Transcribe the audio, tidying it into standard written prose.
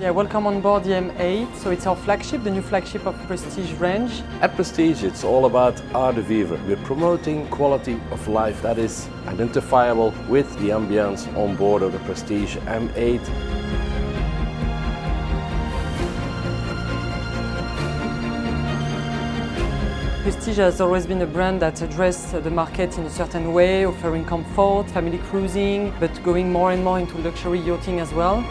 Yeah, welcome on board the M8. So it's our flagship, the new flagship of Prestige range. At Prestige, it's all about art de vivre. We're promoting quality of life that is identifiable with the ambience on board of the Prestige M8. Prestige has always been a brand that addressed the market in a certain way, offering comfort, family cruising, but going more and more into luxury yachting as well.